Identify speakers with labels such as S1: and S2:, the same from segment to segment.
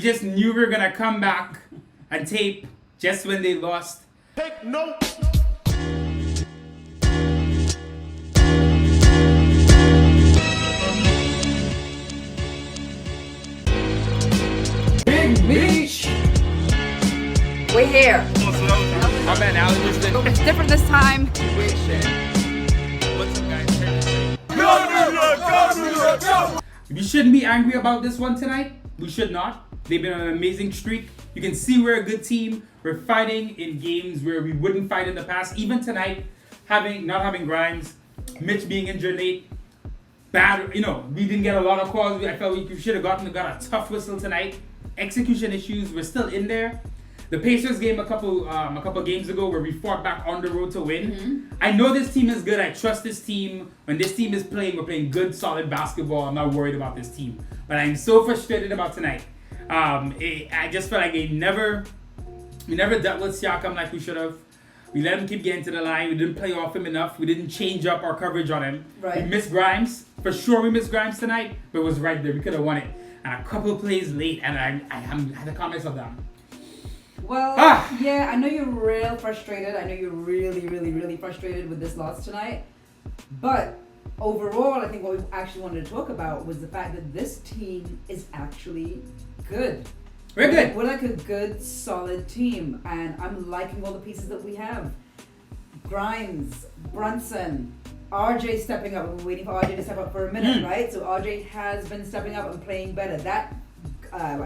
S1: just knew we were gonna come back and tape just when they lost.
S2: Take note.
S3: Big Beach. We're here.
S1: I'm at Allen.
S3: It's different this time.
S1: What's up, guys? We shouldn't be angry about this one tonight. We should not. They've been on an amazing streak. You can see we're a good team. We're fighting in games where we wouldn't fight in the past. Even tonight, not having Grimes, Mitch being injured late, bad. We didn't get a lot of calls. I felt we should have got a tough whistle tonight. Execution issues. We're still in there. The Pacers game a couple games ago where we fought back on the road to win. Mm-hmm. I know this team is good. I trust this team. When this team is playing, we're playing good, solid basketball. I'm not worried about this team. But I'm so frustrated about tonight. I just felt like we never dealt with Siakam like we should have. We let him keep getting to the line. We didn't play off him enough. We didn't change up our coverage on him.
S3: Right.
S1: We missed Grimes. For sure we missed Grimes tonight. But it was right there. We could have won it. And a couple of plays late. And I had the comments of that.
S3: Well, yeah, I know you're real frustrated. I know you're really, really, really frustrated with this loss tonight. But overall, I think what we actually wanted to talk about was the fact that this team is actually good.
S1: We're good.
S3: We're like a good, solid team. And I'm liking all the pieces that we have. Grimes, Brunson, RJ stepping up. We're waiting for RJ to step up for a minute, right? So RJ has been stepping up and playing better. That I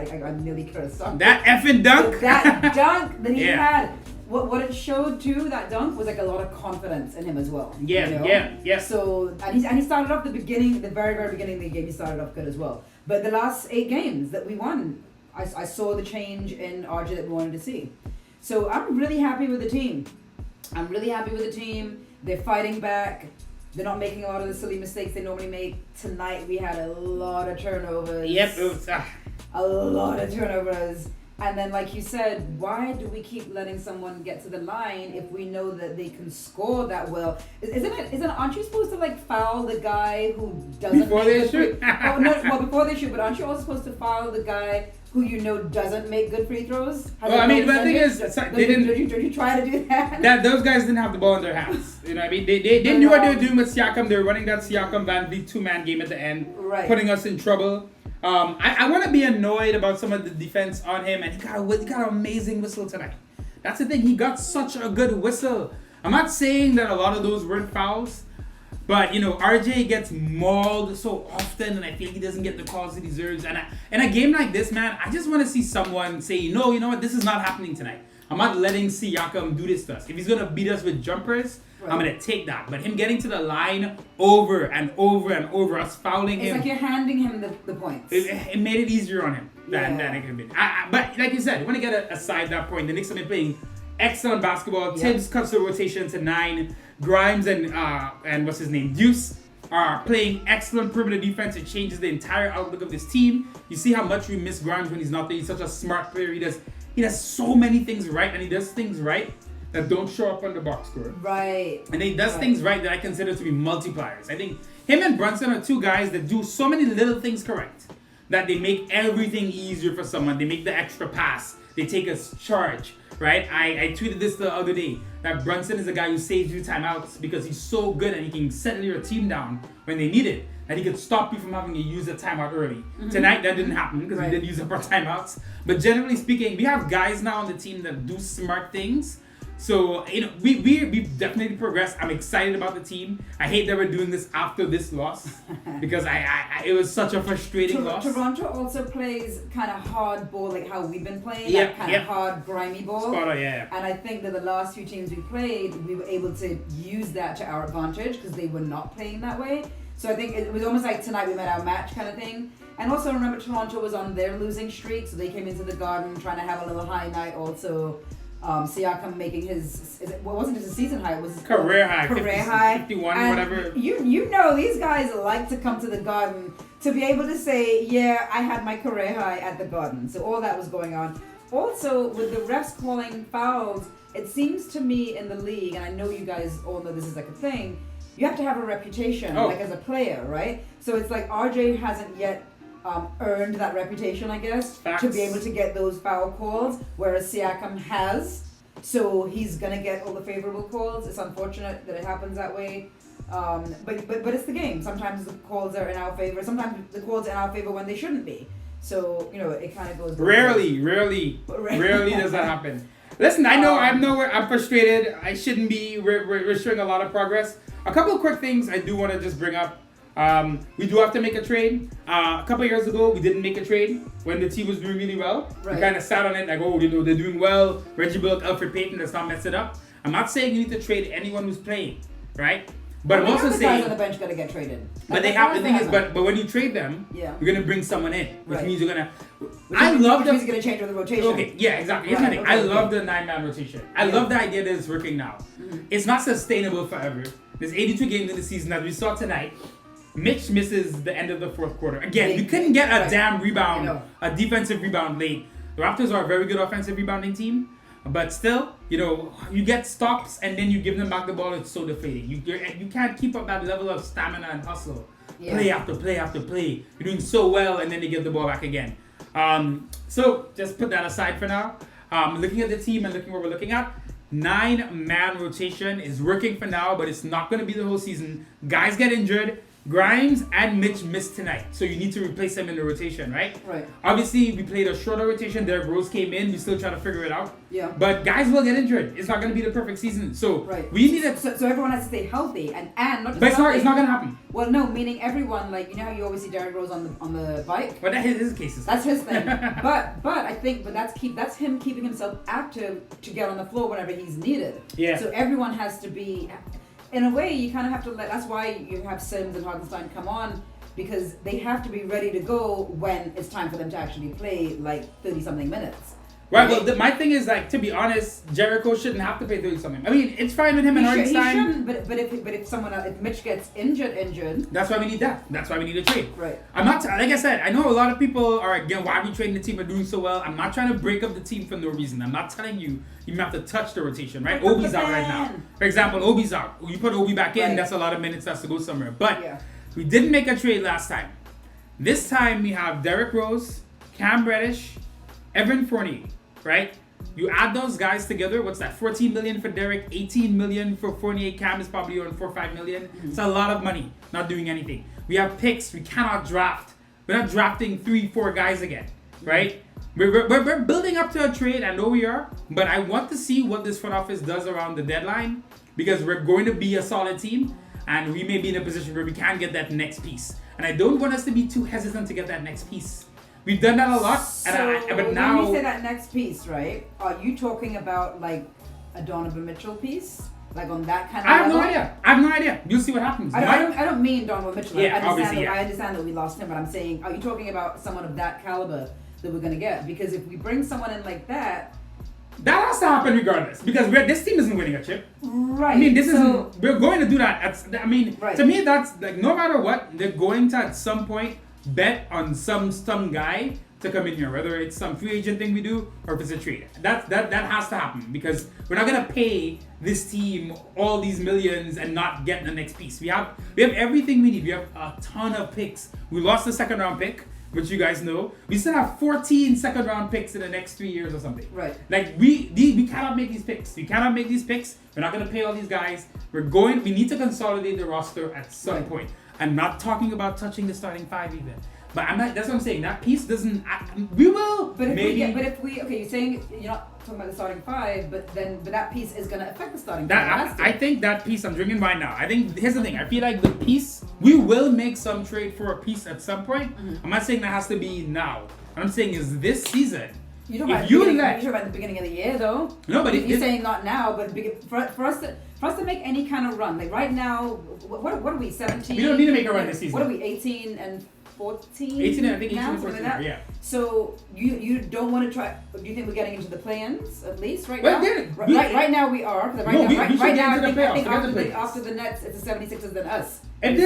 S3: nearly cursed.
S1: That effing dunk.
S3: That dunk that he
S1: Yeah.
S3: had. What it showed too, that dunk, was like a lot of confidence in him as well.
S1: Yeah.
S3: So and he started off the very, very beginning of the game. He started off good as well. But the last 8 games that we won, I saw the change in RJ that we wanted to see. So I'm really happy with the team. They're fighting back. They're not making a lot of the silly mistakes they normally make. Tonight we had a lot of turnovers.
S1: Yep. It was,
S3: A lot of turnovers. And then, like you said, why do we keep letting someone get to the line if we know that they can score that well? Aren't you supposed to foul the guy who doesn't
S1: before they shoot?
S3: Before they shoot, but aren't you also supposed to foul the guy who doesn't make good free throws?
S1: Well, I mean, the thing is,
S3: did you try to do that?
S1: Those guys didn't have the ball in their hands. You know what I mean? They knew what they were doing with Siakam. They were running that Siakam Van Vliet 2-man game at the end,
S3: right,
S1: putting us in trouble. I want to be annoyed about some of the defense on him, and he got an amazing whistle tonight. That's the thing. He got such a good whistle. I'm not saying that a lot of those weren't fouls, but RJ gets mauled so often, and I feel he doesn't get the calls he deserves. And in a game like this, man, I just want to see someone say, no, you know what, this is not happening tonight. I'm not letting Siakam do this to us. If he's gonna beat us with jumpers, right, I'm gonna take that. But him getting to the line over and over and over, us fouling him.
S3: It's like you're handing him the points.
S1: It made it easier on him than it could have been. But like you said, you want to get aside that point. The Knicks have been playing excellent basketball. Yep. Tibbs cuts the rotation to 9. Grimes and what's his name, Deuce, are playing excellent perimeter defense. It changes the entire outlook of this team. You see how much we miss Grimes when he's not there. He's such a smart player. He does so many things right, and he does things right that don't show up on the box score.
S3: Right.
S1: And he does things right that I consider to be multipliers. I think him and Brunson are 2 guys that do so many little things correct that they make everything easier for someone. They make the extra pass. They take a charge, right? I tweeted this the other day, that Brunson is a guy who saves you timeouts because he's so good and he can settle your team down when they need it. And he could stop you from having to use a timeout early. Mm-hmm. Tonight, that didn't happen because we did use up our timeouts. But generally speaking, we have guys now on the team that do smart things. So, we've definitely progressed. I'm excited about the team. I hate that we're doing this after this loss because it was such a frustrating loss.
S3: Toronto also plays kind of hard ball, like how we've been playing,
S1: yep,
S3: that kind of hard, grimy ball.
S1: Spot on, yeah.
S3: And I think that the last few teams we played, we were able to use that to our advantage because they were not playing that way. So I think it was almost like tonight we met our match kind of thing. And also remember Toronto was on their losing streak, so they came into the Garden trying to have a little high night also. Siakam making wasn't just a season high, it was his
S1: career high, 51,
S3: and
S1: whatever.
S3: You know these guys like to come to the Garden to be able to say, yeah, I had my career high at the Garden. So all that was going on. Also, with the refs calling fouls, it seems to me in the league, and I know you guys all know this is like a thing, you have to have a reputation, like as a player, right? So it's like RJ hasn't yet earned that reputation, I guess,
S1: Facts.
S3: to be able to get those foul calls, whereas Siakam has. So he's gonna get all the favorable calls. It's unfortunate that it happens that way. But it's the game. Sometimes the calls are in our favor. Sometimes the calls are in our favor when they shouldn't be. So it kind of goes.
S1: Rarely does that happen. Listen, I'm frustrated. I shouldn't be. We're showing a lot of progress. A couple of quick things I do want to just bring up. We do have to make a trade. A couple of years ago, we didn't make a trade when the team was doing really well.
S3: Right.
S1: We kind of sat on it like, they're doing well. Reggie Bullock, Alfred Payton, let's not mess it up. I'm not saying you need to trade anyone who's playing, right? But I'm also saying
S3: guys on the bench gotta get traded.
S1: But they have the thing is, but when you trade them, you're gonna bring someone in, which means you're gonna.
S3: Which means gonna change the rotation.
S1: Okay, yeah, exactly. Here's the thing. I love the 9-man rotation. I love the idea that it's working now.
S3: Mm-hmm.
S1: It's not sustainable forever. There's 82 games in the season, as we saw tonight. Mitch misses the end of the fourth quarter. Again, we couldn't get a damn rebound, a defensive rebound late. The Raptors are a very good offensive rebounding team, but still, you get stops and then you give them back the ball. It's so deflating. You can't keep up that level of stamina and hustle. Yeah. Play after play after play. You're doing so well, and then they give the ball back again. So just put that aside for now. Looking at the team and looking what we're looking at, 9-man rotation is working for now, but it's not going to be the whole season. Guys get injured. Grimes and Mitch missed tonight, so you need to replace them in the rotation, right?
S3: Right.
S1: Obviously, we played a shorter rotation. Derrick Rose came in. We're still trying to figure it out.
S3: Yeah.
S1: But guys will get injured. It's not going to be the perfect season. So we need to...
S3: So everyone has to stay healthy and not just
S1: But it's not going to happen.
S3: Well, no, meaning everyone, like, how you always see Derrick Rose on the bike?
S1: But that's his case.
S3: That's his thing. but I think that's him keeping himself active to get on the floor whenever he's needed.
S1: Yeah.
S3: So everyone has to be... In a way, you kind of have to that's why you have Sims and Hartenstein come on, because they have to be ready to go when it's time for them to actually play, like 30-something minutes.
S1: Right, well, my thing is, like, to be honest, Jericho shouldn't have to play 30-something. I mean, it's fine with him and Hartenstein.
S3: He shouldn't, but if someone else, if Mitch gets injured.
S1: That's why we need that. That's why we need a trade.
S3: Right.
S1: I'm not, like I said, I know a lot of people are, again, why are we trading the team? We're doing so well. I'm not trying to break up the team for no reason. I'm not telling you have to touch the rotation, right? Obi's out right now. For example, Obi's out. You put Obi back in, that's a lot of minutes that's to go somewhere. But we didn't make a trade last time. This time we have Derrick Rose, Cam Reddish, Evan Fournier, right? You add those guys together, what's that? 14 million for Derrick, 18 million for Fournier. Cam is probably on 4 or 5 million. Mm-hmm. It's a lot of money, not doing anything. We have picks, we cannot draft. We're not drafting 3-4 guys again, right? We're building up to a trade, I know we are, but I want to see what this front office does around the deadline, because we're going to be a solid team, and we may be in a position where we can get that next piece. And I don't want us to be too hesitant to get that next piece. We've done that a lot, but now...
S3: When you say that next piece, right, are you talking about, like, a Donovan Mitchell piece? Like, on that kind of level?
S1: I have no idea. You'll see what happens.
S3: I don't mean Donovan Mitchell.
S1: Yeah,
S3: I understand that we lost him, but I'm saying, are you talking about someone of that caliber that we're going to get? Because if we bring someone in like that...
S1: That has to happen regardless, because this team isn't winning a chip.
S3: Right.
S1: I mean, we're going to do that. To me, that's, like, no matter what, they're going to, at some point, bet on some guy to come in here, whether it's some free agent thing we do or if it's a trade. That has to happen, because we're not gonna pay this team all these millions and not get the next piece. We have everything we need. We have a ton of picks. We lost the second round pick, which you guys know. We still have 14 second round picks in the next 3 years or something.
S3: Right.
S1: Like we cannot make these picks. We cannot make these picks. We're not gonna pay all these guys. We need to consolidate the roster at some point. I'm not talking about touching the starting 5 even. But I'm not. That's what I'm saying. That piece doesn't. We will.
S3: But if
S1: maybe.
S3: you're saying you're not talking about the starting 5, but that piece is gonna affect the starting 5.
S1: I think that piece. I'm drinking wine now. I think here's the thing. I feel like the piece. We will make some trade for a piece at some point. Mm-hmm. I'm not saying that has to be now. What I'm saying is this season.
S3: You're talking about the beginning of the year, though.
S1: No, but
S3: you're saying not now, but for us to make any kind of run, like right now, what are we? 17.
S1: We don't need to make a run this season.
S3: What are we? 18 and 14.
S1: 18 and I think 18
S3: now,
S1: and 14.
S3: Like
S1: Yeah.
S3: So you don't want to try? Do you think we're getting into the play-ins at least right
S1: now?
S3: Right now we are. Right now I think after the Nets, it's the 76ers than us. If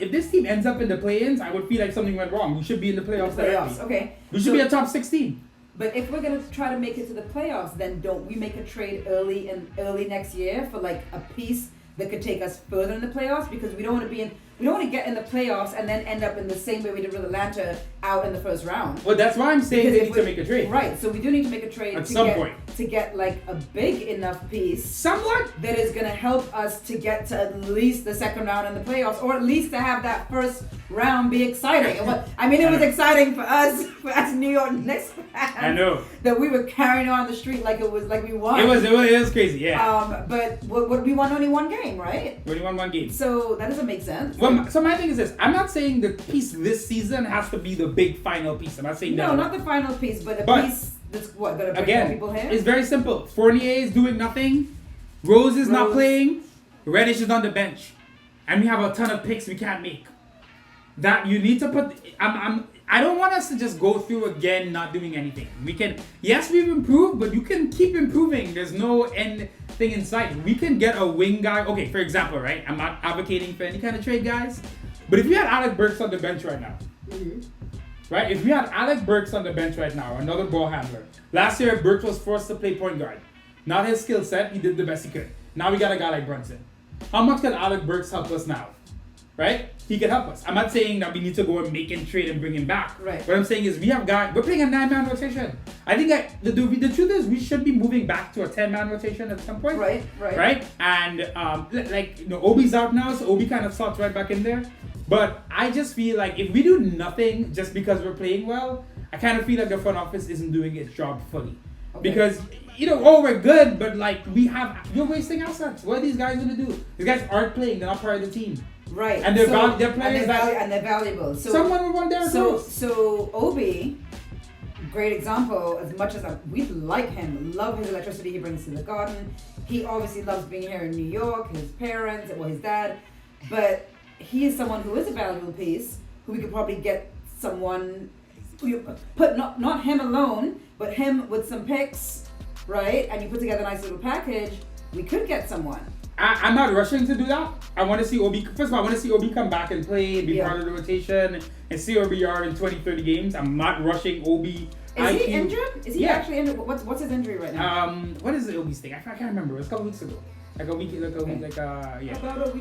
S1: this team ends up in the play-ins, I would feel like something went wrong. We should be in the playoffs.
S3: Okay.
S1: We should be a top 16.
S3: But if we're gonna try to make it to the playoffs, then don't we make a trade early next year for like a piece that could take us further in the playoffs? Because we don't want to be in. We don't want to get in the playoffs and then end up in the same way we did with Atlanta out in the first round.
S1: Well, that's why I'm saying
S3: Because
S1: they
S3: if
S1: need to make a trade.
S3: Right, so we do need to make a trade
S1: At some point.
S3: to get like a big enough piece
S1: Somewhat.
S3: that is going to help us to get to at least the second round in the playoffs, or at least to have that first round be exciting. It was exciting for us New York Knicks fans.
S1: I know.
S3: That we were carrying on the street like it was like we won.
S1: It was crazy, yeah.
S3: But what we won only one game, right?
S1: We only won one game.
S3: So that doesn't make sense.
S1: Well, so my thing is this: I'm not saying the piece this season has to be the big final piece. I'm not saying
S3: no,
S1: that.
S3: not the final piece, but piece that's what gonna bring more people here.
S1: It's very simple. Fournier is doing nothing. Rose is not playing. Reddish is on the bench, and we have a ton of picks we can't make. That you need to put. I don't want us to just go through again not doing anything. We can. Yes, we've improved, but you can keep improving. There's no end thing in sight. We can get a wing guy. Okay, for example, right? I'm not advocating for any kind of trade, guys. But if we had Alec Burks on the bench right now, right? If we had Alec Burks on the bench right now, another ball handler. Last year, Burks was forced to play point guard. Not his skill set. He did the best he could. Now we got a guy like Brunson. How much can Alec Burks help us now? Right? He can help us. I'm not saying that we need to go and make him trade and bring him back.
S3: Right.
S1: What I'm saying is we're playing a 9-man rotation. I think the truth is we should be moving back to a 10-man rotation at some point. Right? And Obi's out now, so Obi kind of slots right back in there. But I just feel like if we do nothing just because we're playing well, I kind of feel like the front office isn't doing its job fully. Okay. Because we're good, but you're wasting assets. What are these guys gonna do? These guys aren't playing, they're not part of the team.
S3: Right.
S1: And they're players
S3: and they're valuable. So
S1: someone would want their
S3: So Obi, great example, as much as we like him, love his electricity he brings to the garden. He obviously loves being here in New York, his parents, his dad. But he is someone who is a valuable piece, who we could probably get someone put not him alone, but him with some picks, right? And you put together a nice little package, we could get someone.
S1: I'm not rushing to do that. I want to see Obi. First of all, I want to see Obi come back and play, be part of the rotation, and see where we are in 20, 30 games. I'm not rushing Obi.
S3: Is he injured? Is he actually injured? What's his injury right now?
S1: What is Obi's thing? I can't remember. It was a couple weeks ago. About a week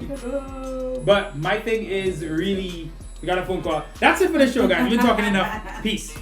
S1: ago. But my thing is really, we got a phone call. That's it for the show, guys. We've been talking enough. Peace.